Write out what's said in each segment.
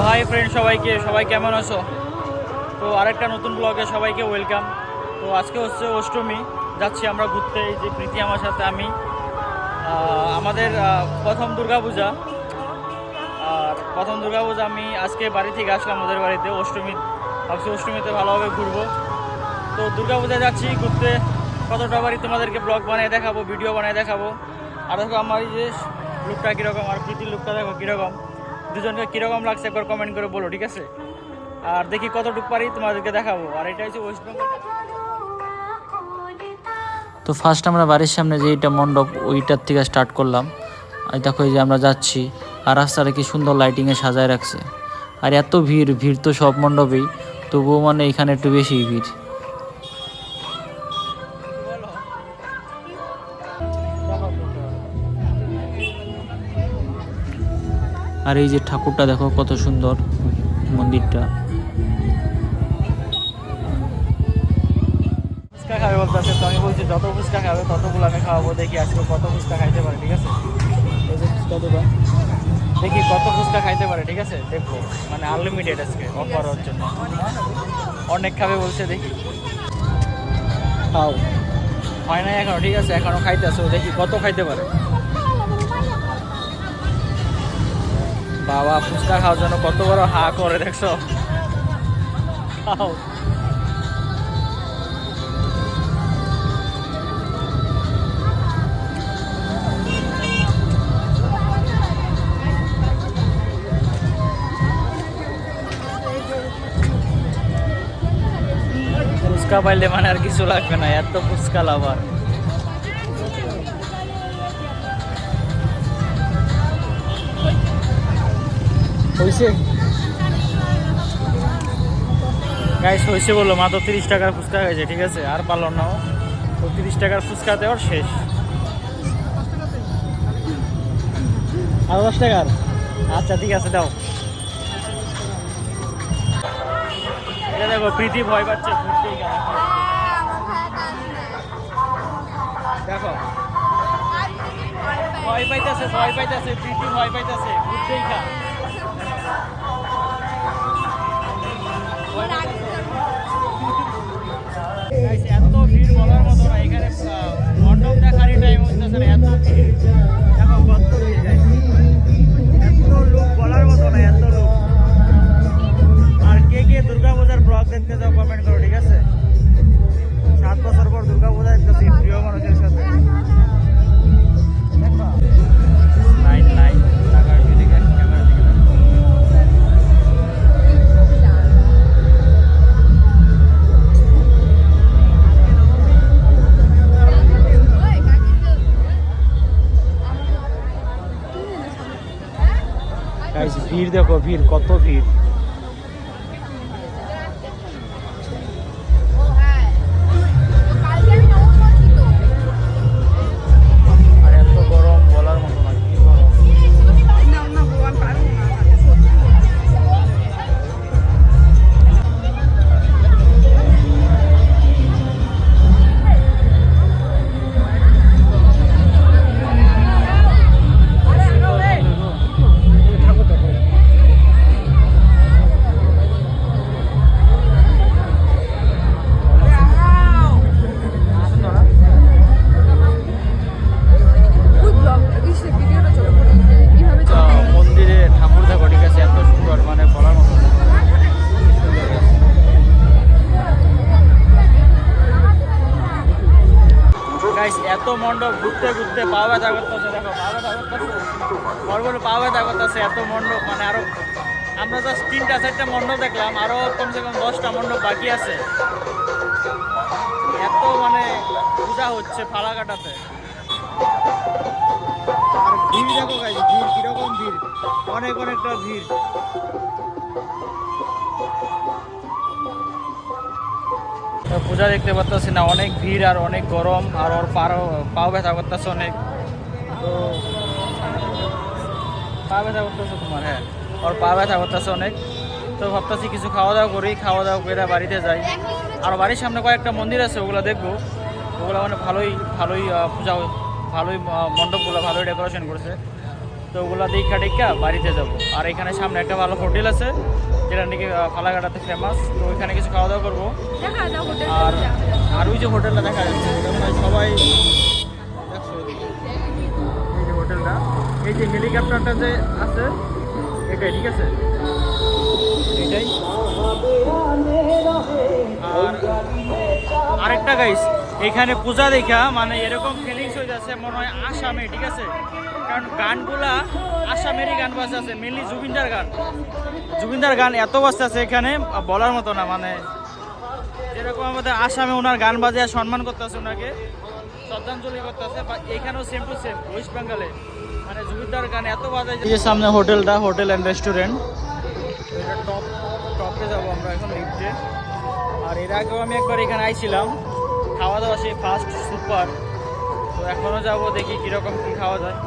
Hi friend, সবাই কেমন আছো? তো আরেকটা নতুন ব্লগে সবাইকে ওয়েলকাম। তো আজকে হচ্ছে অষ্টমী, যাচ্ছি আমরা ঘুরতে। এই যে প্রীতি আমার সাথে, আমি আমাদের প্রথম দুর্গাপূজা। আর প্রথম দুর্গাপূজা আমি আজকে বাড়ি থেকে আসলাম ওদের বাড়িতে। ভাবছি অষ্টমীতে ভালোভাবে ঘুরবো। তো দুর্গাপূজায় যাচ্ছি ঘুরতে। কতটা বাড়ি তোমাদেরকে ব্লগ বানিয়ে দেখাবো, ভিডিও বানিয়ে দেখাবো। আর দেখো আমার এই যে লুকটা কীরকম, আর প্রীতির লুকটা দেখো কীরকম, দুজনকে কীরকম লাগছে একবার কমেন্ট করে বলো, ঠিক আছে? আর দেখি কতটুকু পারি তোমাদেরকে দেখাবো। আর এটা হচ্ছে ওয়েস্ট বেঙ্গল। তো ফার্স্ট আমরা বাড়ির সামনে যে এইটা মণ্ডপ, ওইটার থেকে স্টার্ট করলাম। আর দেখো এই যে আমরা যাচ্ছি, আর রাস্তাটা কি সুন্দর লাইটিংয়ে সাজায় রাখছে। আর এত ভিড় তো সব মণ্ডপেই, তবুও মানে এখানে একটু বেশি ভিড়। আর এই যে ঠাকুরটা দেখো কত সুন্দর মন্দিরটা। ফুচকা খাবে বলতেছে, তো আমি বলছি যত ফুচকা খাবে ততগুলো আমি খাওয়াবো। দেখি আজকে কত ফুচকা খাইতে পারে, ঠিক আছে? এই যে ফুচকা দোকান, দেখি কত ফুচকা খাইতে পারে, ঠিক আছে? দেখবো, মানে আনলিমিটেড আজকে অফার হওয়ার জন্য। অনেক খাবে বলছে, দেখি খাও। হয় না এখনো, ঠিক আছে? এখনো খাইতেছে, দেখি কত খাইতে পারে। বাবা ফুচকা খাওয়ার জন্য কত বড় হা করে, দেখছো? খাও। ফুচকা পাইলে মানে আর কিছু লাগবে না, এত ফুচকা লাভার। হয়েছে গাইস, হয়েছে বললো। মাত্র 30 টাকার ফুচকা হয়েছে, ঠিক আছে? আর পারলো না, তো 30 টাকার ফুচকা দেওয়ার শেষ। আর 10 টাকার? আচ্ছা ঠিক আছে, দাও। এটা দেখো, প্রীতি ভয় পাচ্ছে ঘুরতেই গেল। দেখো ভয় পাইতেছে প্রীতি, ভয় পাইতেছে ঘুরতেই গা। এত ভিড় বলার মতো না, এখানে মণ্ডপ দেখারই টাইম হচ্ছে না, এত ভিড়। দেখো কত ভিড়, এত লোক বলার মতো না, এত লোক। আর কে দুর্গাপূজার ব্লগ দেখতে যাও কমেন্ট করো, ঠিক আছে? 7 বছর পর দুর্গাপূজা দেখতেছি প্রিয় মানুষের সাথে। লাইন টাকার দিকে ক্যামেরা দিকে। ভিড় দেখো, ভিড় কত ভিড়। আর এত গরম বলার মতো না, কি গরম। মন্দিরে ঠাকুর দেখো, ঠিক আছে? এত সুন্দর, মানে বলার মতো না। গাইস এত মণ্ডপ ঘুরতে ঘুরতে পা ব্যথা করতেছে, দেখো পা ব্যথা করতেছে, বড় পা ব্যথা করতেছে। এত মণ্ডপ, মানে আরো আমরা জাস্ট 3-4টা মণ্ডপ দেখলাম, আরো কমসে কম 10টা মণ্ডপ বাকি আছে। এত মানে পূজা হচ্ছে ফালাকাটাতে। আর ভিড় দেখো গাইস, ভিড় কিরকম ভিড়, অনেকটা ভিড়। পূজা দেখতে পারতেছি না, অনেক ভিড় আর অনেক গরম। আর ওর পাও ব্যথা করতেছে অনেক। তো পা ব্যথা করতেছে তোমার? হ্যাঁ, ওর পা ব্যথা করতেছে অনেক। তো ভাবতেছি কিছু খাওয়া দাওয়া করি, খাওয়া দাওয়া করে বাড়িতে যাই। আর বাড়ির সামনে কয়েকটা মন্দির আছে, ওগুলো দেখবো। ওগুলো মানে ভালোই পূজা, ভালোই মণ্ডপগুলো ভালোই ডেকোরেশন করেছে। তো ওগুলো দেখা টেকা বাড়িতে যাব। আর এখানে সামনে একটা ভালো হোটেল আছে যেটা নাকি ফালাকাটাতে ফেমাস, তো ওইখানে কিছু খাওয়া দাওয়া করবো। আর আর ওই যে হোটেলটা দেখা যাচ্ছে ওটা মনে হয় সবাই দেখছো, এই যে হোটেলটা, এই যে হেলিকপ্টারটা যে আছে এটাই, ঠিক আছে এটাই। আর আরেকটা গাইস, এখানে পূজা দেখা মানে এরকম ফিলিংস হয়ে যাচ্ছে মনে হয় আসামে, ঠিক আছে, কারণ গানগুলা আসামেরই গান বাজতে আছে, মেনলি জুবিনদার গান। জুবিনদার গান এত বাজতে আছে এখানে বলার মতো না, মানে যেরকম আমাদের আসামে ওনার গান বাজে সম্মান করতে আছে, ওনাকে শ্রদ্ধাঞ্জলি করতে আছে, বা এখানেও সেম টু সেম ওয়েস্ট বেঙ্গলে মানে জুবিনদার গান এত বাজায়। এই যে সামনে হোটেলটা, হোটেল অ্যান্ড রেস্টুরেন্ট, এটা টপে যাবো আমরা এখন লিফটে। আর এর আগেও আমি একবার এখানে আইছিলাম, খাওয়া দাওয়া সেই ফার্স্ট সুপার। তো এখনও যাবো, দেখি কীরকম কী খাওয়া যায়।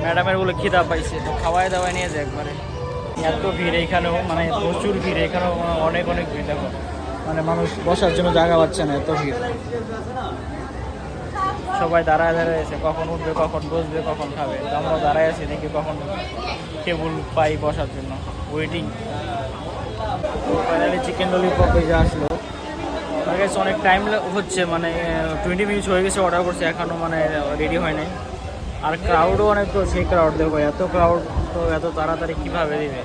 ম্যাডামের বলে খিদা পাইছে, তো খাওয়াই দাওয়াই নিয়ে যায় একবারে। এত ভিড় এইখানেও, মানে প্রচুর ভিড় এখানেও, অনেক অনেক ভিড়। দেখো মানে মানুষ বসার জন্য জায়গা পাচ্ছে না, এত ভিড়। সবাই দাঁড়ায় আছে, কখন উঠবে, কখন বসবে, কখন খাবে। তো আমরাও দাঁড়ায় আছি, দেখি কখন টেবিল পাই বসার জন্য, ওয়েটিং। ফাইনালি চিকেন ললিপপ এই যে আসলো। আমার কাছে অনেক টাইম হচ্ছে, মানে 20 মিনিটস হয়ে গেছে অর্ডার করছে, এখনও মানে রেডি হয় নাই। আর ক্রাউডও অনেক, তো সেই ক্রাউড দেখো, এত ক্রাউড, তো এত তাড়াতাড়ি কীভাবে দিবে।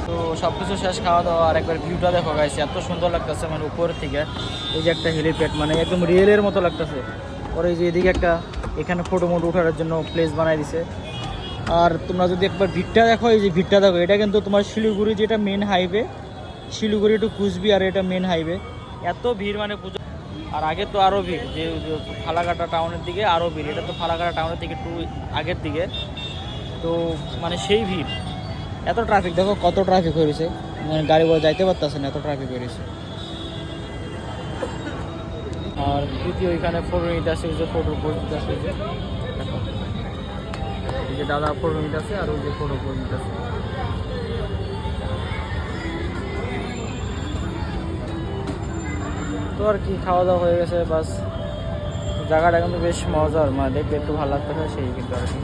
তো সব কিছু শেষ, খাওয়া দাওয়া। আর একবার ভিউটা দেখো গাইছে, এত সুন্দর লাগতেছে মানে উপরের থেকে। এই যে একটা হেলিপ্যাড, মানে একদম রিয়েলের মতো লাগতেছে। পরে এই যে এদিকে একটা, এখানে ফটো মোটো ওঠার জন্য প্লেস বানাই দিছে। আর তোমরা যদি একবার ভিড়টা দেখো, এই যে ভিড়টা দেখো, এটা কিন্তু তোমার শিলিগুড়ি যেটা main highway, Siliguri to Coochbehar এটা মেন হাইওয়ে। এত ভিড় মানে পুজো। আর আগে তো আরও ভিড়, যে ফালাকাটা টাউনের দিকে আরও ভিড়, এটা তো ফালাকাটা টাউনের দিকে একটু আগের দিকে। তো মানে সেই ভিড়, এত ট্রাফিক দেখো, কত ট্রাফিক হয়ে গেছে, মানে গাড়ি বড় যাইতে পারতেছে না, এত ট্রাফিক হয়ে গেছে। আর তৃতীয় ওইখানে ফটো নিতে আসে, ওই যে ফটো পোজ নিতে আসে, ওই যে দেখো, এই যে দাদা ফটো নিতে আসে, আর ওই যে ফটো পোজ নিতে আসে। তো আর কি, খাওয়া দাওয়া হয়ে গেছে বাস। জায়গাটা কিন্তু বেশ মজার, মানে দেখতে একটু ভালো লাগতেছে সেই, কিন্তু আর কি।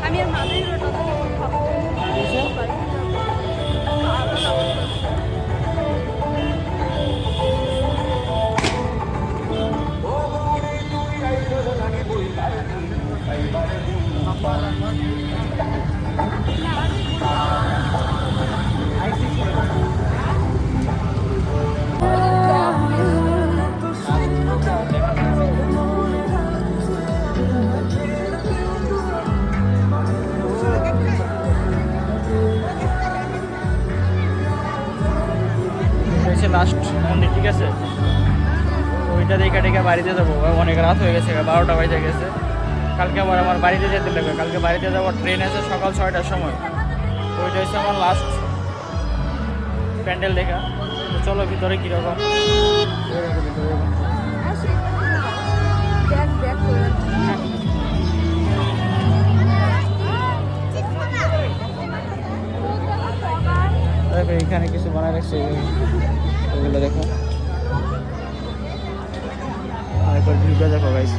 আমি আর মাদের লাস্ট মন্দির, ঠিক আছে। তো ওইটা দেখে টেকে বাড়িতে যাবো, অনেক রাত হয়ে গেছে, 12টা বাজে গেছে। কালকে আবার আমার বাড়িতে যেতে লাগবে, কালকে বাড়িতে যাওয়ার ট্রেন আছে সকাল 6টার সময়। তো ওইটা হচ্ছে আমার লাস্ট প্যান্ডেল দেখা। তো চলো ভিতরে কীরকম, এখানে কিছু বানায় রাখছে, ওগুলো দেখো। আর একবার ভিউটা দেখো গাইস।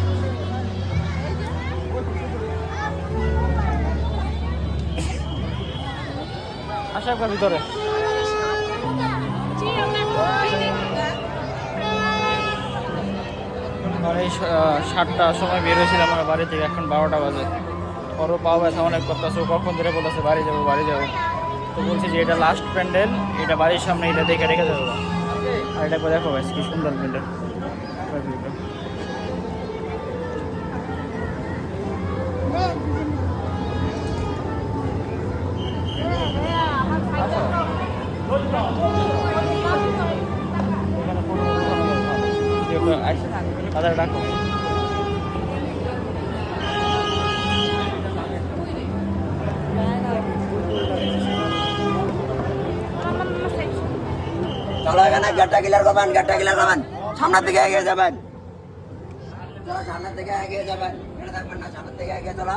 আসা একবার ভিতরে। মানে 7টার সময় বের হয়েছিলাম আমার বাড়ি থেকে, এখন 12টা বাজে। ওরও পাও ব্যথা অনেক করতেছে, কখন ধরে বলতেছে বাড়ি যাবো বাড়ি যাবো। তো বলছি যে এটা লাস্ট প্যান্ডেল, এটা বাড়ির সামনে, এটা দেখে রেখে যাবো। আর এটা দেখো ভাই কি সুন্দর প্যান্ডেল। দাদা ডাকো। চলো এখানে গেটটা ক্লিয়ার করবেন, গেটটা ক্লিয়ার করবেন, সামনের দিকে এগিয়ে যাবেন, চলো সামনের দিকে এগিয়ে যাবেন, এটা দেখবেন না, সামনের দিকে এগিয়ে চলো।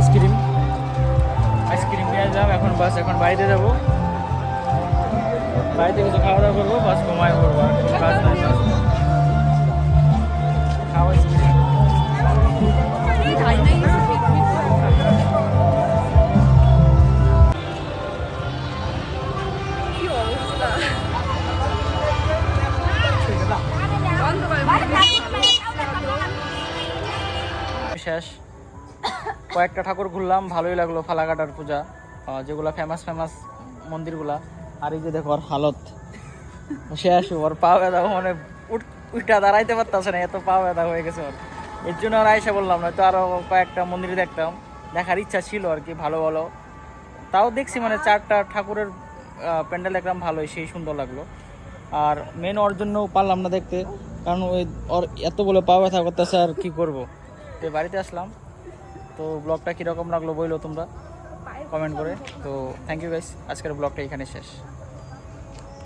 আইসক্রিম নিয়ে যাম এখন। বাস এখন বাড়িতে যাবো, বাড়িতে কিছু খাওয়া দাওয়া করবো, বাস ঘুমায় পড়বো, আর কোনো কাজ নাই। খাওয়া কি অবস্থা বন্ধ করে শেষ। কয়েকটা ঠাকুর ঘুরলাম, ভালোই লাগলো। ফালাকাটার পূজা, যেগুলো ফেমাস মন্দিরগুলা। আর এই যে দেখো ওর হালত শেষ, ওর পা ব্যথা, মানে উল্টা দাঁড়াইতে পারতেছে না, এত পা ব্যথা হয়ে গেছে ওর। এর জন্য আর আয়সা বললাম, না তো আরও কয়েকটা মন্দিরে দেখতাম, দেখার ইচ্ছা ছিল আর কি, ভালো ভালো। তাও দেখছি মানে 4টা ঠাকুরের প্যান্ডেল দেখলাম, ভালোই, সেই সুন্দর লাগলো। আর মেন ওর জন্য পারলাম না দেখতে, কারণ ওই ওর এতগুলো পা ব্যথা করতেছে, আর কি করব। তো বাড়িতে আসলাম। তো ব্লগটা কীরকম লাগলো বললো তোমরা কমেন্ট করে। তো থ্যাংক ইউ গাইস, আজকের ব্লগটা এখানে শেষ।